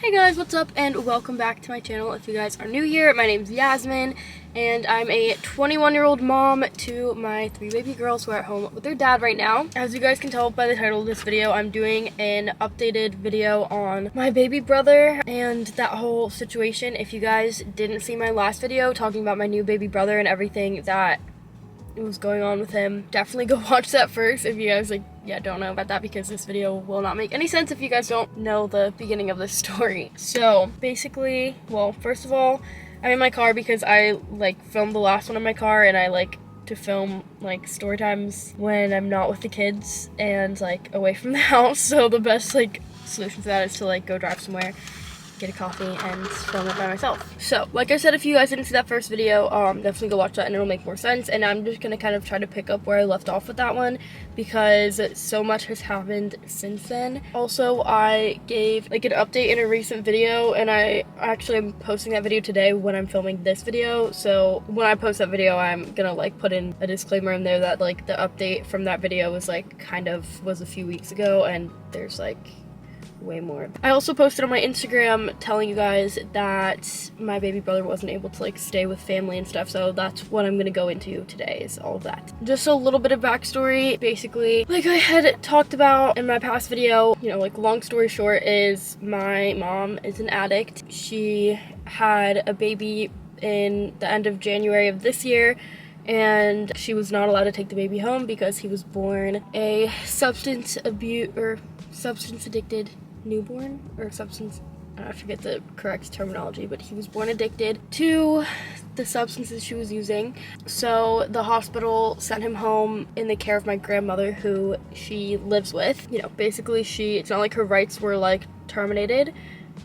Hey guys, what's up and welcome back to my channel. If you guys are new here, my name's Yasmin and I'm a 21-year-old mom to my 3 baby girls who are at home with their dad right now. As you guys can tell by the title of this video, I'm doing an updated video on my baby brother and that whole situation. If you guys didn't see my last video talking about my new baby brother and everything that was going on with him, definitely go watch that first if you guys don't know about that, because this video will not make any sense if you guys don't know the beginning of this story. So basically, well, first of all, I'm in my car because I filmed the last one in my car, and I like to film story times when I'm not with the kids and away from the house. So the best solution for that is to go drive somewhere, get a coffee, and film it by myself. So, like I said, if you guys didn't see that first video, definitely go watch that and it'll make more sense. And I'm just gonna kind of try to pick up where I left off with that one because so much has happened since then. Also, I gave an update in a recent video, and I actually am posting that video today when I'm filming this video. So when I post that video, I'm gonna put in a disclaimer in there that the update from that video was was a few weeks ago, and there's way more. I also posted on my Instagram telling you guys that my baby brother wasn't able to stay with family and stuff, so that's what I'm gonna go into today, is all of that. Just a little bit of backstory. Basically, like I had talked about in my past video, long story short is my mom is an addict. She had a baby in the end of January of this year, and she was not allowed to take the baby home because he was born a substance addicted newborn, or I forget the correct terminology, but he was born addicted to the substances she was using. So the hospital sent him home in the care of my grandmother, who she lives with. Basically it's not like her rights were terminated,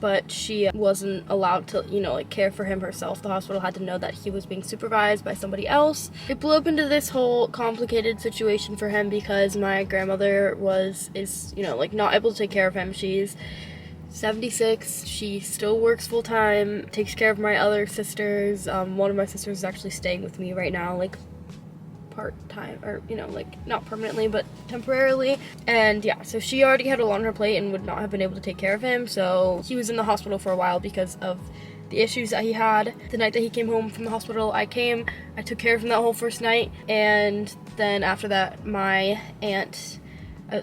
but she wasn't allowed to, care for him herself. The hospital had to know that he was being supervised by somebody else. It blew up into this whole complicated situation for him because my grandmother is not able to take care of him. She's 76. She still works full time, takes care of my other sisters. One of my sisters is actually staying with me right now, part-time, or not permanently but temporarily. And yeah, so she already had a lot on her plate and would not have been able to take care of him, so he was in the hospital for a while because of the issues that he had. The night that he came home from the hospital, I took care of him that whole first night, and then after that my aunt,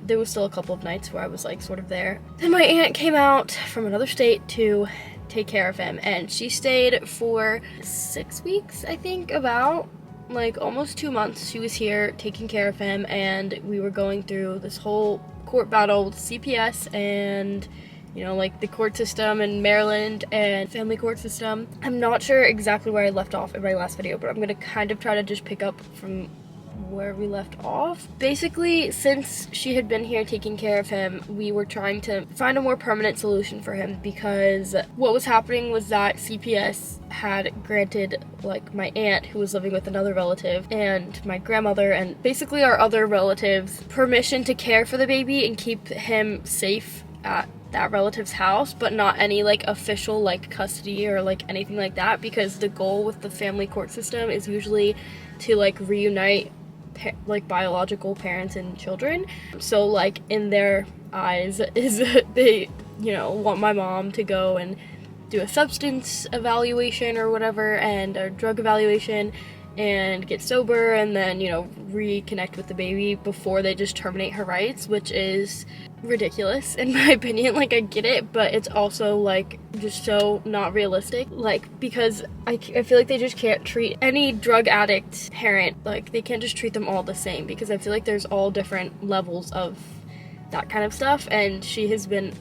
there was still a couple of nights where I was sort of there. Then my aunt came out from another state to take care of him, and she stayed for 6 weeks, I think, about almost 2 months. She was here taking care of him, and we were going through this whole court battle with CPS and the court system in Maryland and family court system. I'm not sure exactly where I left off in my last video, but I'm gonna kind of try to just pick up from where we left off. Basically, since she had been here taking care of him, we were trying to find a more permanent solution for him, because what was happening was that CPS had granted my aunt, who was living with another relative, and my grandmother, and basically our other relatives, permission to care for the baby and keep him safe at that relative's house, but not any official custody or anything like that, because the goal with the family court system is usually to reunite biological parents and children. So in their eyes is they want my mom to go and do a substance evaluation or whatever, and a drug evaluation, and get sober, and then reconnect with the baby before they just terminate her rights, which is ridiculous in my opinion. I get it, but it's also just so not realistic, because I feel they just can't treat any drug addict parent, they can't just treat them all the same, because I feel there's all different levels of that kind of stuff, and she has been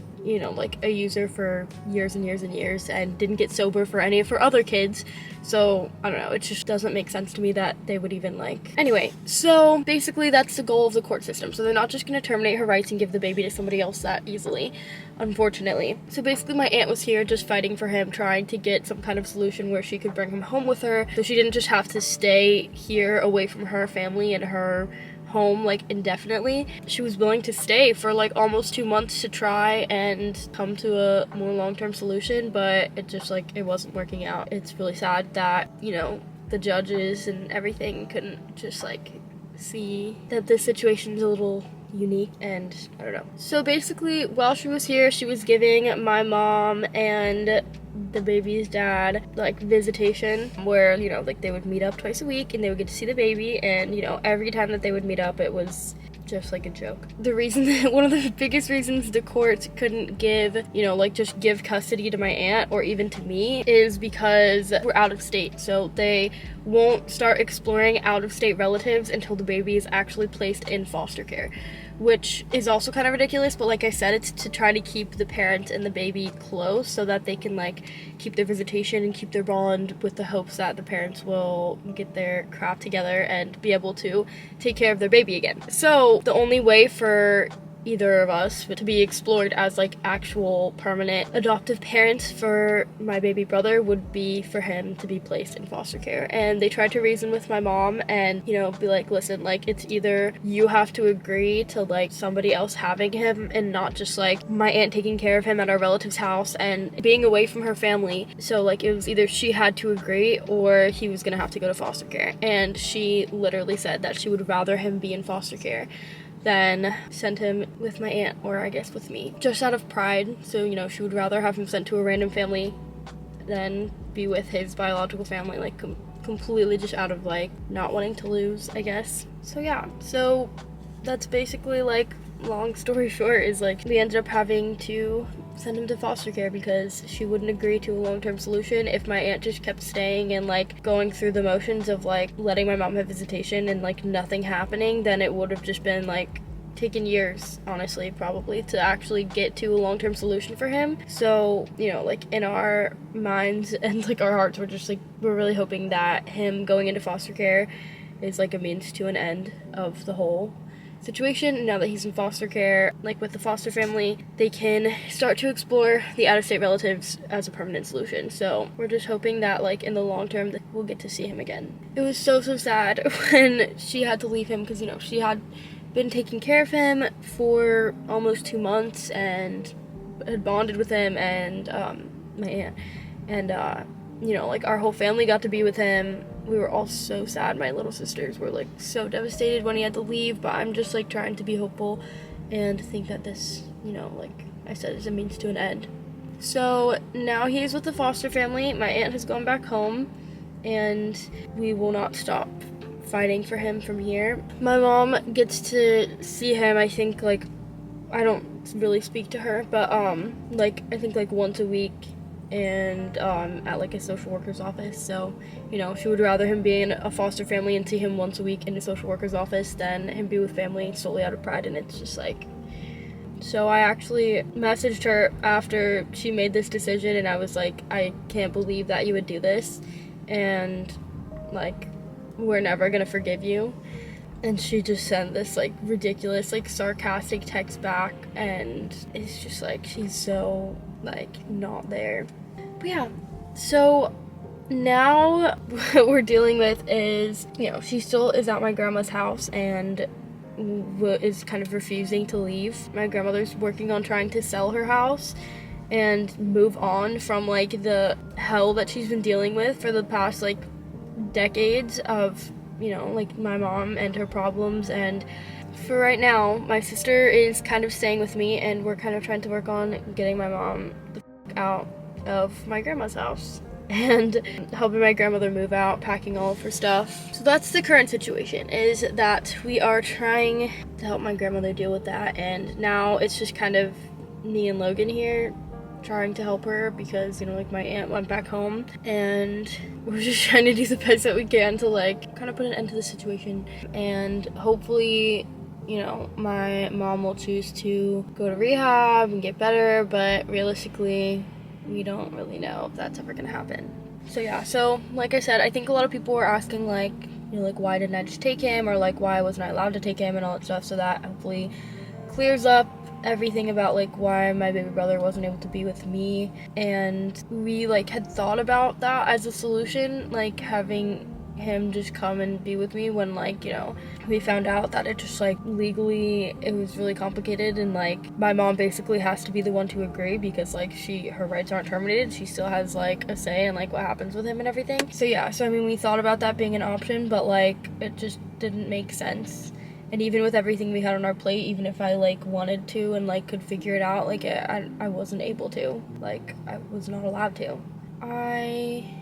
a user for years and years and years and didn't get sober for any of her other kids. So I don't know, it just doesn't make sense to me that they would even Anyway, so basically that's the goal of the court system. So they're not just going to terminate her rights and give the baby to somebody else that easily, unfortunately. So basically my aunt was here just fighting for him, trying to get some kind of solution where she could bring him home with her, so she didn't just have to stay here away from her family and her home indefinitely. She was willing to stay for almost 2 months to try and come to a more long-term solution, but it just it wasn't working out. It's really sad that the judges and everything couldn't just see that this situation is a little unique, and I don't know. So basically, while she was here, she was giving my mom and the baby's dad like visitation, where, you know, like they would meet up twice a week and they would get to see the baby, and, you know, every time that they would meet up, it was just like a joke. The reason that one of the biggest reasons the court couldn't give, you know, like just give custody to my aunt or even to me is because we're out of state. So they won't start exploring out of state relatives until the baby is actually placed in foster care, which is also kind of ridiculous, but like I said, it's to try to keep the parent and the baby close so that they can like keep their visitation and keep their bond, with the hopes that the parents will get their crap together and be able to take care of their baby again. So the only way for either of us to be explored as like actual permanent adoptive parents for my baby brother would be for him to be placed in foster care. And they tried to reason with my mom and, you know, be like, listen, like it's either you have to agree to like somebody else having him and not just like my aunt taking care of him at our relative's house and being away from her family. So like it was either she had to agree or he was gonna have to go to foster care. And she literally said that she would rather him be in foster care than send him with my aunt, or I guess with me, just out of pride. So, you know, she would rather have him sent to a random family than be with his biological family, like completely just out of like not wanting to lose, I guess. So yeah, so that's basically like, long story short, is like we ended up having to send him to foster care because she wouldn't agree to a long-term solution. If my aunt just kept staying and like going through the motions of like letting my mom have visitation and like nothing happening, then it would have just been like taken years, honestly, probably, to actually get to a long-term solution for him. So, you know, like in our minds and like our hearts, we're really hoping that him going into foster care is like a means to an end of the whole situation. Now that he's in foster care, like with the foster family, they can start to explore the out-of-state relatives as a permanent solution. So we're just hoping that like in the long term that we'll get to see him again. It was so sad when she had to leave him because, you know, she had been taking care of him for almost 2 months and had bonded with him and my aunt, and you know, like our whole family got to be with him. We were all so sad. My little sisters were like so devastated when he had to leave, but I'm just like trying to be hopeful and think that this, you know, like I said, is a means to an end. So now he's with the foster family. My aunt has gone back home and we will not stop fighting for him from here. My mom gets to see him, I think, like, I don't really speak to her, but like I think like once a week, and at like a social worker's office. So, you know, she would rather him be in a foster family and see him once a week in a social worker's office than him be with family solely out of pride. And it's just like, so I actually messaged her after she made this decision and I was like, I can't believe that you would do this, and like we're never gonna forgive you. And she just sent this like ridiculous, like sarcastic text back, and it's just like she's so like not there. But yeah, so now what we're dealing with is, you know, she still is at my grandma's house and is kind of refusing to leave. My grandmother's working on trying to sell her house and move on from like the hell that she's been dealing with for the past like decades of, you know, like my mom and her problems. And for right now, my sister is kind of staying with me and we're kind of trying to work on getting my mom the out of my grandma's house and helping my grandmother move out, packing all of her stuff. So that's the current situation, is that we are trying to help my grandmother deal with that, and now it's just kind of me and Logan here trying to help her because, you know, like my aunt went back home and we're just trying to do the best that we can to like kind of put an end to the situation. And hopefully, you know, my mom will choose to go to rehab and get better, but realistically we don't really know if that's ever gonna happen. So yeah, so like I said, I think a lot of people were asking like, you know, like why didn't I just take him, or like why wasn't I allowed to take him and all that stuff, so that hopefully clears up everything about like why my baby brother wasn't able to be with me. And we like had thought about that as a solution, like having him just come and be with me, when like, you know, we found out that it just like legally it was really complicated, and like my mom basically has to be the one to agree because like her rights aren't terminated, she still has like a say in like what happens with him and everything. So yeah, so I mean we thought about that being an option, but like it just didn't make sense. And even with everything we had on our plate, even if I like wanted to and like could figure it out, like I wasn't able to. Like I was not allowed to. I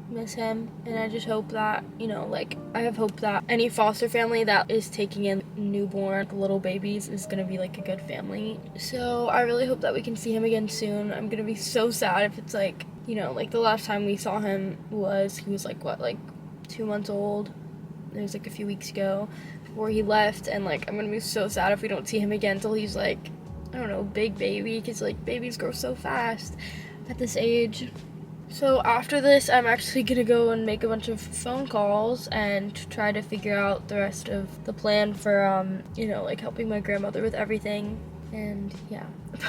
miss him, and I just hope that, you know, like I have hope that any foster family that is taking in newborn little babies is gonna be like a good family. So I really hope that we can see him again soon. I'm gonna be so sad if it's like, you know, like the last time we saw him he was like what, like 2 months old. It was like a few weeks ago before he left, and like I'm gonna be so sad if we don't see him again until he's like, I don't know, big baby, because like babies grow so fast at this age. So after this, I'm actually gonna go and make a bunch of phone calls and try to figure out the rest of the plan for, you know, like helping my grandmother with everything. And yeah, but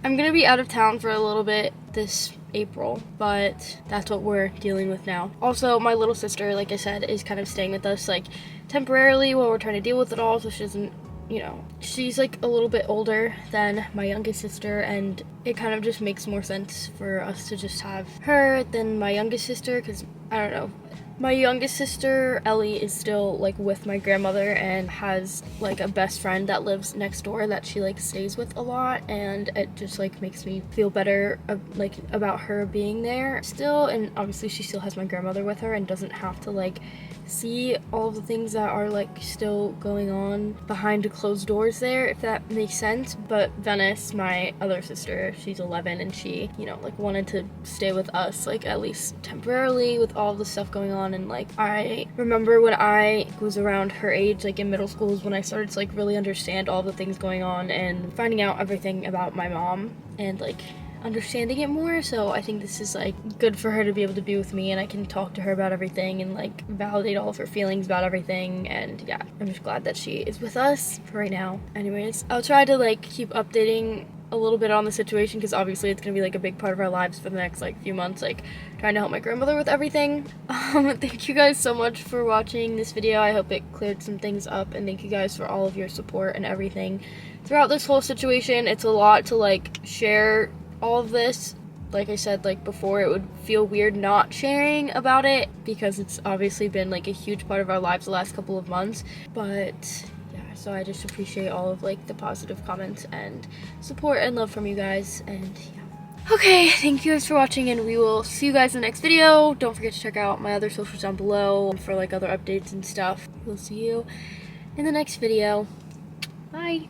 I'm gonna be out of town for a little bit this April, but that's what we're dealing with now. Also, my little sister, like I said, is kind of staying with us like temporarily while we're trying to deal with it all, so she doesn't, you know, she's like a little bit older than my youngest sister, and it kind of just makes more sense for us to just have her than my youngest sister, because I don't know, my youngest sister Ellie is still like with my grandmother and has like a best friend that lives next door that she like stays with a lot, and it just like makes me feel better like about her being there still. And obviously she still has my grandmother with her and doesn't have to like see all the things that are like still going on behind closed doors there, if that makes sense. But Venice, my other sister, she's 11, and she, you know, like wanted to stay with us like at least temporarily with all the stuff going on. And like I remember when I was around her age, like in middle school, is when I started to like really understand all the things going on and finding out everything about my mom and like understanding it more. So I think this is like good for her to be able to be with me, and I can talk to her about everything and like validate all of her feelings about everything. And yeah, I'm just glad that she is with us for right now. Anyways, I'll try to like keep updating a little bit on the situation, because obviously it's gonna be like a big part of our lives for the next like few months, like trying to help my grandmother with everything. Thank you guys so much for watching this video. I hope it cleared some things up, and thank you guys for all of your support and everything throughout this whole situation. It's a lot to like share all of this. Like I said, like before, it would feel weird not sharing about it because it's obviously been like a huge part of our lives the last couple of months. But yeah, so I just appreciate all of like the positive comments and support and love from you guys. And yeah, okay, thank you guys for watching, and we will see you guys in the next video. Don't forget to check out my other socials down below for like other updates and stuff. We'll see you in the next video. Bye.